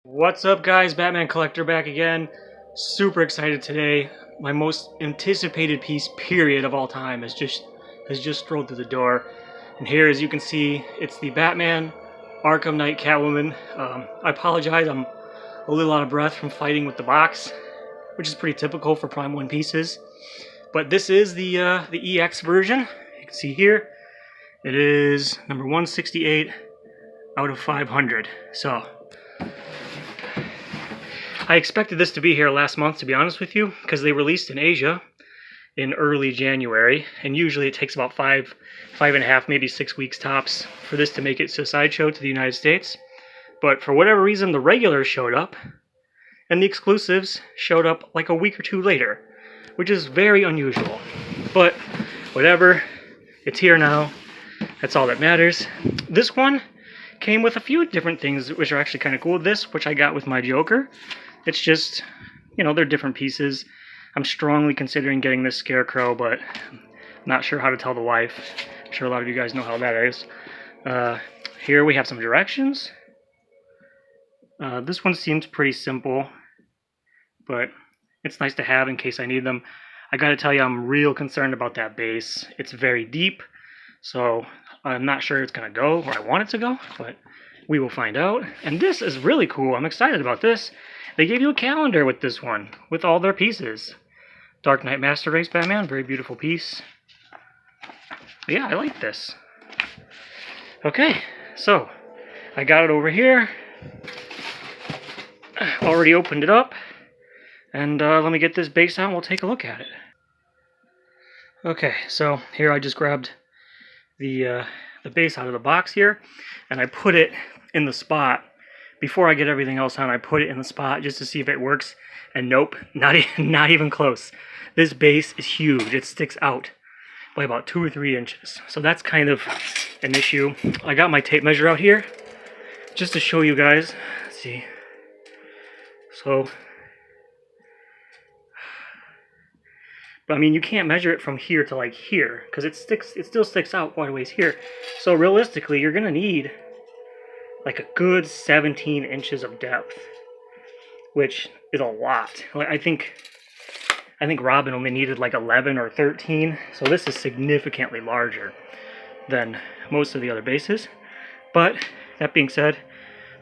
What's up, guys? Batman Collector back again. Super excited today. My most anticipated piece, period, of all time has just strolled through the door. And here, as you can see, it's the Batman Arkham Knight Catwoman. I apologize, I'm a little out of breath from fighting with the box, which is pretty typical for Prime 1 pieces. But this is the EX version. You can see here, it is number 168 out of 500. So I expected this to be here last month, to be honest with you, because they released in Asia in early January, and usually it takes about five and a half, maybe 6 weeks tops for this to make it to Sideshow to the United States. But for whatever reason, the regulars showed up, and the exclusives showed up like a week or two later, which is very unusual. But whatever, it's here now. That's all that matters. This one came with a few different things which are actually kind of cool. This, which I got with my Joker, it's just, you know, they're different pieces. I'm strongly considering getting this Scarecrow, but I'm not sure how to tell the wife. I'm sure a lot of you guys know how that is. Here we have some directions. This one seems pretty simple, but it's nice to have in case I need them. I gotta tell you, I'm real concerned about that base. It's very deep, so I'm not sure it's gonna go where I want it to go, but we will find out. And this is really cool. I'm excited about this. They gave you a calendar with this one, with all their pieces. Dark Knight Master Race Batman, very beautiful piece. But yeah, I like this. Okay, so I got it over here. Already opened it up. And let me get this base out and we'll take a look at it. Okay, so here I just grabbed the base out of the box here, and I put it in the spot. Before I get everything else on, I put it in the spot just to see if it works, and nope, not even close. This base is huge. It sticks out by about 2 or 3 inches, so that's kind of an issue. I got my tape measure out here just to show you guys. Let's see. So, but I mean, you can't measure it from here to like here, because it still sticks out quite a ways here. So realistically, you're gonna need like a good 17 inches of depth, which is a lot. Like I think Robin only needed like 11 or 13, so this is significantly larger than most of the other bases. But that being said,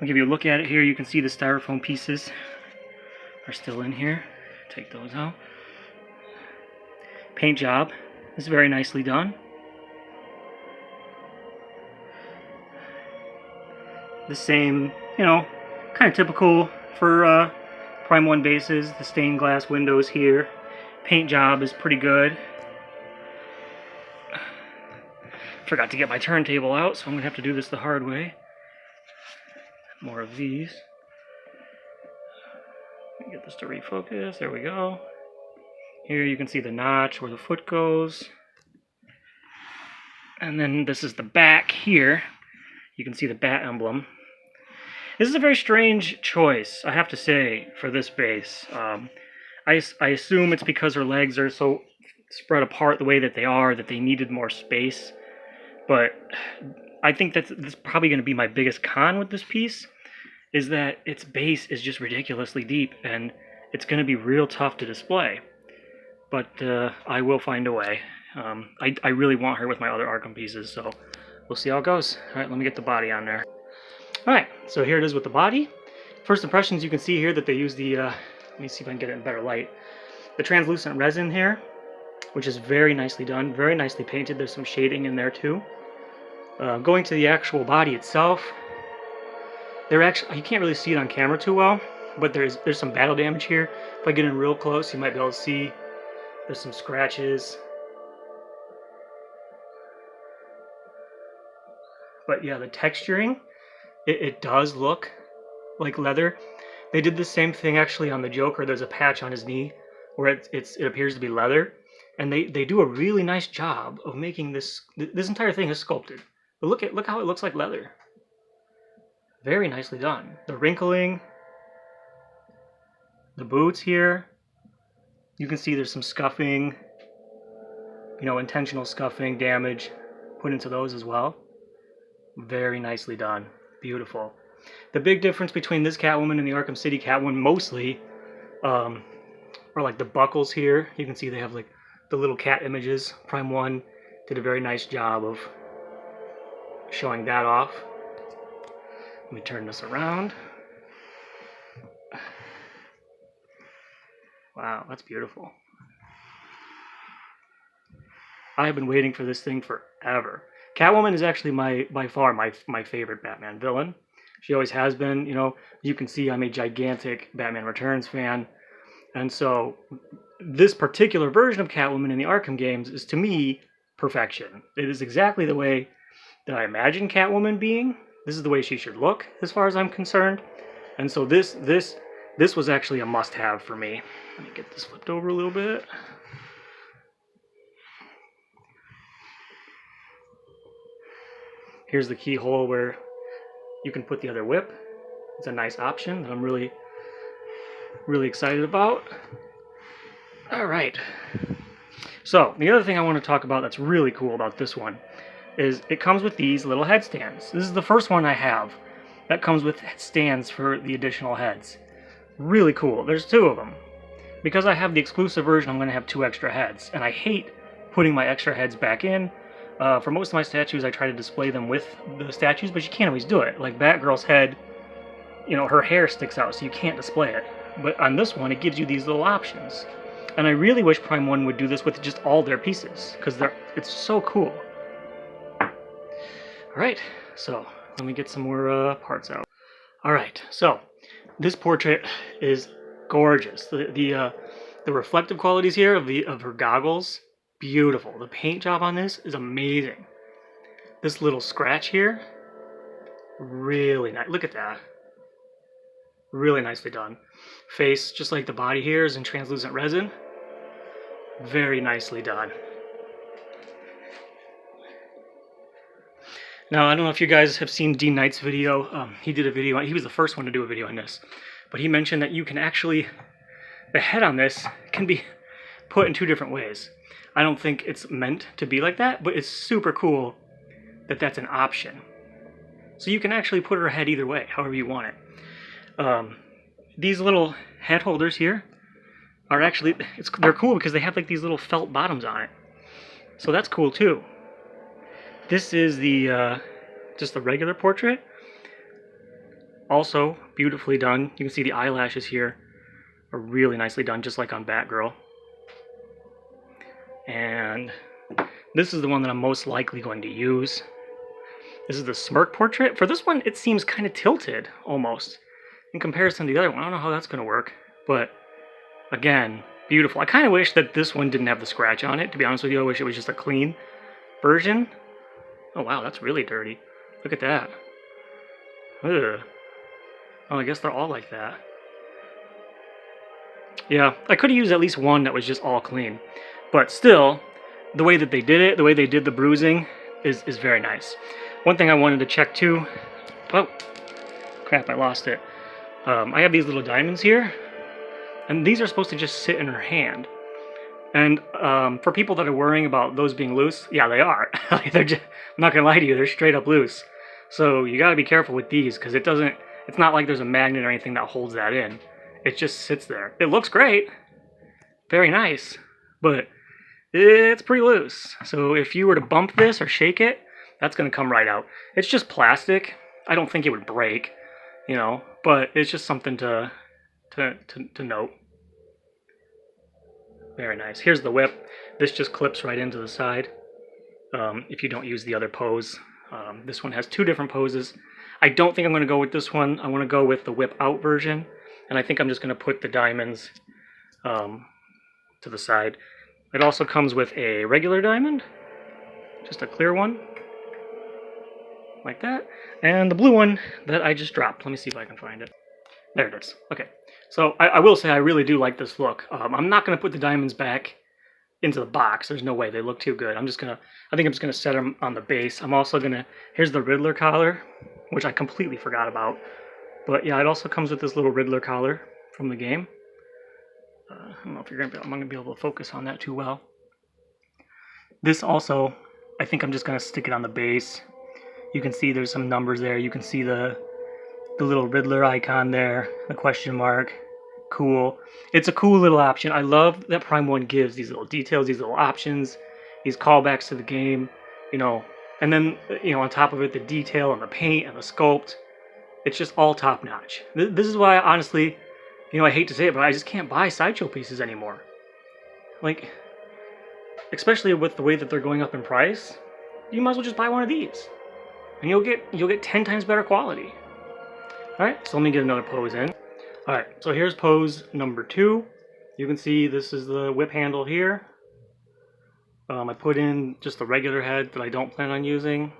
I'll give you a look at it here. You can see the styrofoam pieces are still in here. Take those out. Paint job is very nicely done. The same, you know, kind of typical for Prime 1 bases. The stained glass windows here. Paint job is pretty good. Forgot to get my turntable out, so I'm going to have to do this the hard way. More of these. Get this to refocus. There we go. Here you can see the notch where the foot goes. And then this is the back here. You can see the bat emblem. This is a very strange choice, I have to say, for this base. I assume it's because her legs are so spread apart the way that they needed more space. But I think that's probably going to be my biggest con with this piece, is that its base is just ridiculously deep, and it's going to be real tough to display. But I will find a way. I really want her with my other Arkham pieces, so we'll see how it goes. Alright, let me get the body on there. Alright, so here it is with the body. First impressions, you can see here that they use the, let me see if I can get it in better light. The translucent resin here, which is very nicely done, very nicely painted. There's some shading in there too. Going to the actual body itself, you can't really see it on camera too well, but there's some battle damage here. If I get in real close, you might be able to see there's some scratches. But yeah, the texturing, it does look like leather. They did the same thing actually on the Joker. There's a patch on his knee where it appears to be leather. And they do a really nice job of making this entire thing is sculpted. But look how it looks like leather. Very nicely done. The wrinkling, the boots here, you can see there's some scuffing, you know, intentional scuffing, damage put into those as well. Very nicely done. Beautiful. The big difference between this Catwoman and the Arkham City Catwoman mostly are like the buckles here. You can see they have like the little cat images. Prime 1 did a very nice job of showing that off. Let me turn this around. Wow, that's beautiful. I've been waiting for this thing forever. Catwoman is actually by far my favorite Batman villain. She always has been. You know, you can see I'm a gigantic Batman Returns fan. And so this particular version of Catwoman in the Arkham games is, to me, perfection. It is exactly the way that I imagine Catwoman being. This is the way she should look, as far as I'm concerned. And so this was actually a must-have for me. Let me get this flipped over a little bit. Here's the keyhole where you can put the other whip. It's a nice option that I'm really excited about. All right. So the other thing I want to talk about that's really cool about this one is it comes with these little headstands. This is the first one I have that comes with stands for the additional heads. Really cool. There's 2 of them. Because I have the exclusive version, I'm going to have 2 extra heads, and I hate putting my extra heads back in. For most of my statues, I try to display them with the statues, but you can't always do it. Like Batgirl's head, you know, her hair sticks out, so you can't display it. But on this one, it gives you these little options. And I really wish Prime 1 would do this with just all their pieces, because it's so cool. Alright, so let me get some more parts out. Alright, so this portrait is gorgeous. The reflective qualities here of her goggles, beautiful. The paint job on this is amazing. This little scratch here, really nice. Look at that. Really nicely done. Face, just like the body here, is in translucent resin. Very nicely done. Now, I don't know if you guys have seen Dean Knight's video. He did a video, he was the first one to do a video on this. But he mentioned that you can actually, the head on this can be put in 2 different ways. I don't think it's meant to be like that, but it's super cool that that's an option. So you can actually put her head either way, however you want it. These little head holders here are actually, they're cool because they have like these little felt bottoms on it. So that's cool too. This is the just the regular portrait. Also beautifully done. You can see the eyelashes here are really nicely done, just like on Batgirl. And this is the one that I'm most likely going to use. This is the smirk portrait. For this one, it seems kind of tilted, almost, in comparison to the other one. I don't know how that's going to work, but again, beautiful. I kind of wish that this one didn't have the scratch on it, to be honest with you. I wish it was just a clean version. Oh wow, that's really dirty. Look at that. Ugh. Oh, I guess they're all like that. Yeah, I could have used at least one that was just all clean. But still, the way that they did it, the way they did the bruising, is very nice. One thing I wanted to check too... Oh, crap, I lost it. I have these little diamonds here, and these are supposed to just sit in her hand. And for people that are worrying about those being loose, yeah, they are. They're just, I'm not gonna lie to you, they're straight up loose. So you gotta be careful with these, because it's not like there's a magnet or anything that holds that in. It just sits there. It looks great, very nice, but it's pretty loose. So if you were to bump this or shake it, that's gonna come right out. It's just plastic. I don't think it would break, you know, but it's just something to note. Very nice. Here's the whip. This just clips right into the side if you don't use the other pose. This one has 2 different poses. I don't think I'm going to go with this one. I want to go with the whip out version. And I think I'm just going to put the diamonds to the side. It also comes with a regular diamond. Just a clear one. Like that. And the blue one that I just dropped. Let me see if I can find it. There it is. Okay. So I will say I really do like this look. I'm not going to put the diamonds back into the box. There's no way. They look too good. I think I'm just going to set them on the base. I'm also going to... Here's the Riddler collar, which I completely forgot about. But yeah, it also comes with this little Riddler collar from the game. I don't know if I'm going to be able to focus on that too well. This also, I think I'm just going to stick it on the base. You can see there's some numbers there. You can see the The little Riddler icon there, the question mark. Cool. It's a cool little option. I love that Prime 1 gives these little details, these little options, these callbacks to the game, you know, and then, you know, on top of it, the detail and the paint and the sculpt. It's just all top notch. This is why, honestly, you know, I hate to say it, but I just can't buy Sideshow pieces anymore. Like, especially with the way that they're going up in price, you might as well just buy one of these, and you'll get 10 times better quality. All right, so let me get another pose in. All right, so here's pose number 2. You can see this is the whip handle here. I put in just the regular head that I don't plan on using.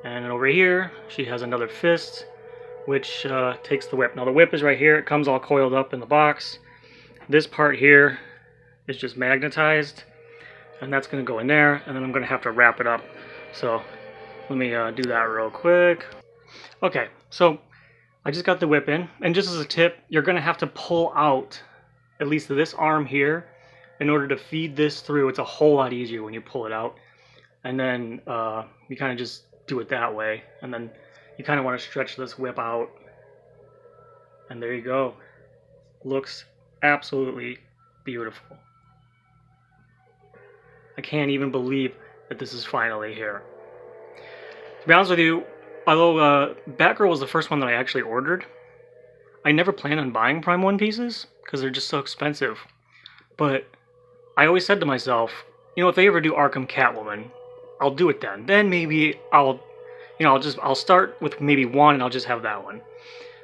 And over here, she has another fist, which takes the whip. Now the whip is right here. It comes all coiled up in the box. This part here is just magnetized, and that's going to go in there, and then I'm going to have to wrap it up. So let me do that real quick. Okay, so I just got the whip in, and just as a tip, you're going to have to pull out at least this arm here in order to feed this through. It's a whole lot easier when you pull it out, and then you kind of just do it that way, and then you kind of want to stretch this whip out, and there you go. Looks absolutely beautiful. I can't even believe that this is finally here. To be honest with you, although Batgirl was the first one that I actually ordered, I never planned on buying Prime 1 pieces because they're just so expensive. But I always said to myself, you know, if they ever do Arkham Catwoman, I'll do it then. Then maybe I'll start with maybe one and I'll just have that one.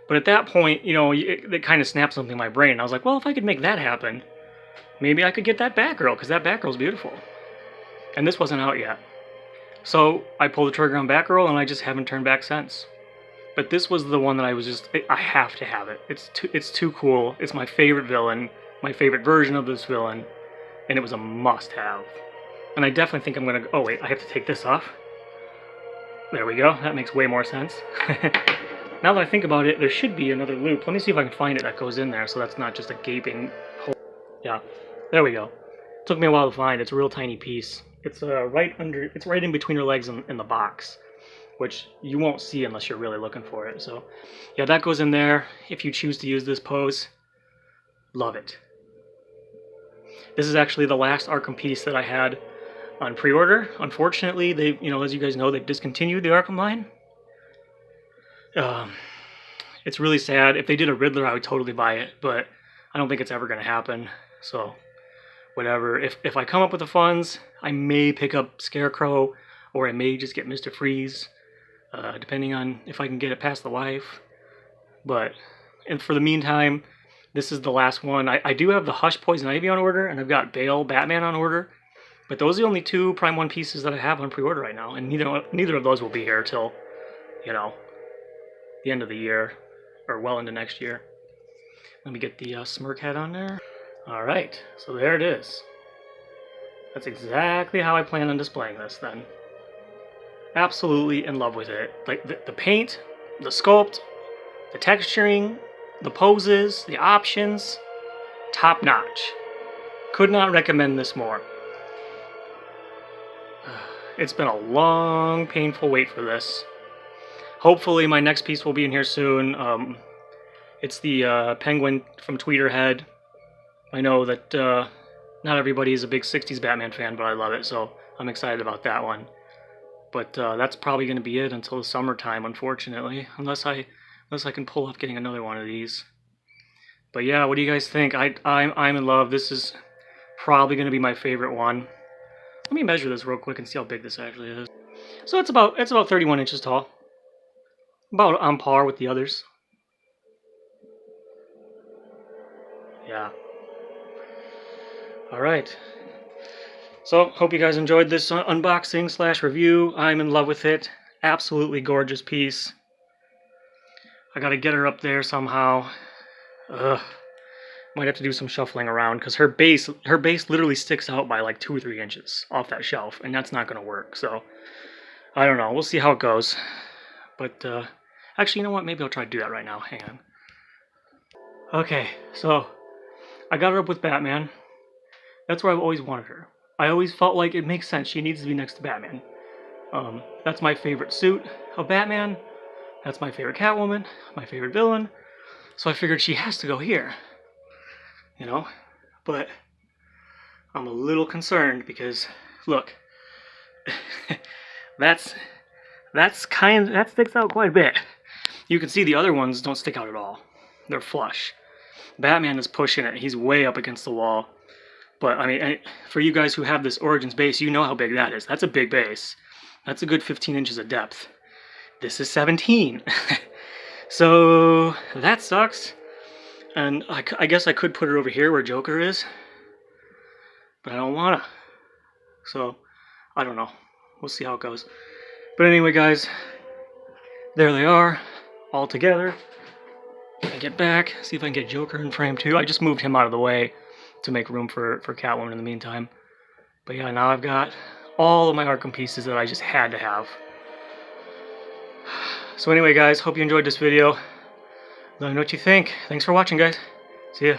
But at that point, you know, it kind of snapped something in my brain. I was like, well, if I could make that happen, maybe I could get that Batgirl, because that Batgirl's beautiful. And this wasn't out yet. So I pulled the trigger on Batgirl, and I just haven't turned back since. But this was the one that I was just, I have to have it. It's too cool. It's my favorite villain, my favorite version of this villain, and it was a must-have. And I definitely think I'm going to, oh wait, I have to take this off. There we go. That makes way more sense. Now that I think about it, there should be another loop. Let me see if I can find it that goes in there, so that's not just a gaping hole. Yeah, there we go. It took me a while to find. It's a real tiny piece. It's right in between your legs in the box, which you won't see unless you're really looking for it. So, yeah, that goes in there if you choose to use this pose. Love it. This is actually the last Arkham piece that I had on pre-order. Unfortunately, they, you know, as you guys know, they've discontinued the Arkham line. It's really sad. If they did a Riddler, I would totally buy it, but I don't think it's ever going to happen. So, whatever. If I come up with the funds, I may pick up Scarecrow, or I may just get Mr. Freeze, depending on if I can get it past the wife. But, and for the meantime, this is the last one. I do have the Hush Poison Ivy on order, and I've got Bale Batman on order. But those are the only 2 Prime 1 pieces that I have on pre-order right now, and neither of those will be here till, you know, the end of the year, or well into next year. Let me get the smirk head on there. Alright, so there it is. That's exactly how I plan on displaying this then. Absolutely in love with it. Like the paint, the sculpt, the texturing, the poses, the options, top notch. Could not recommend this more. It's been a long, painful wait for this. Hopefully my next piece will be in here soon. It's the Penguin from Tweeterhead. I know that not everybody is a big 60s Batman fan, but I love it, so I'm excited about that one. But that's probably going to be it until the summertime, unfortunately, unless I can pull off getting another one of these. But yeah, what do you guys think? I'm in love. This is probably going to be my favorite one. Let me measure this real quick and see how big this actually is. So it's about 31 inches tall. About on par with the others. Yeah. Alright. So, hope you guys enjoyed this unboxing / review. I'm in love with it. Absolutely gorgeous piece. I gotta get her up there somehow. Might have to do some shuffling around, because her base literally sticks out by like 2 or 3 inches off that shelf, and that's not gonna work. So, I don't know. We'll see how it goes. But, actually, you know what? Maybe I'll try to do that right now. Hang on. Okay, so I got her up with Batman. That's where I've always wanted her. I always felt like it makes sense. She needs to be next to Batman. That's my favorite suit of Batman. That's my favorite Catwoman, my favorite villain. So I figured she has to go here. You know? But I'm a little concerned because, look, that sticks out quite a bit. You can see the other ones don't stick out at all. They're flush. Batman is pushing it. He's way up against the wall. But, I mean, for you guys who have this Origins base, you know how big that is. That's a big base. That's a good 15 inches of depth. This is 17. So, that sucks. And I guess I could put it over here where Joker is. But I don't wanna. So, I don't know. We'll see how it goes. But anyway, guys, there they are, all together. I get back, see if I can get Joker in frame too. I just moved him out of the way to make room for Catwoman in the meantime. But yeah, now I've got all of my Arkham pieces that I just had to have. So anyway, guys, hope you enjoyed this video. Let me know what you think. Thanks for watching, guys. See ya.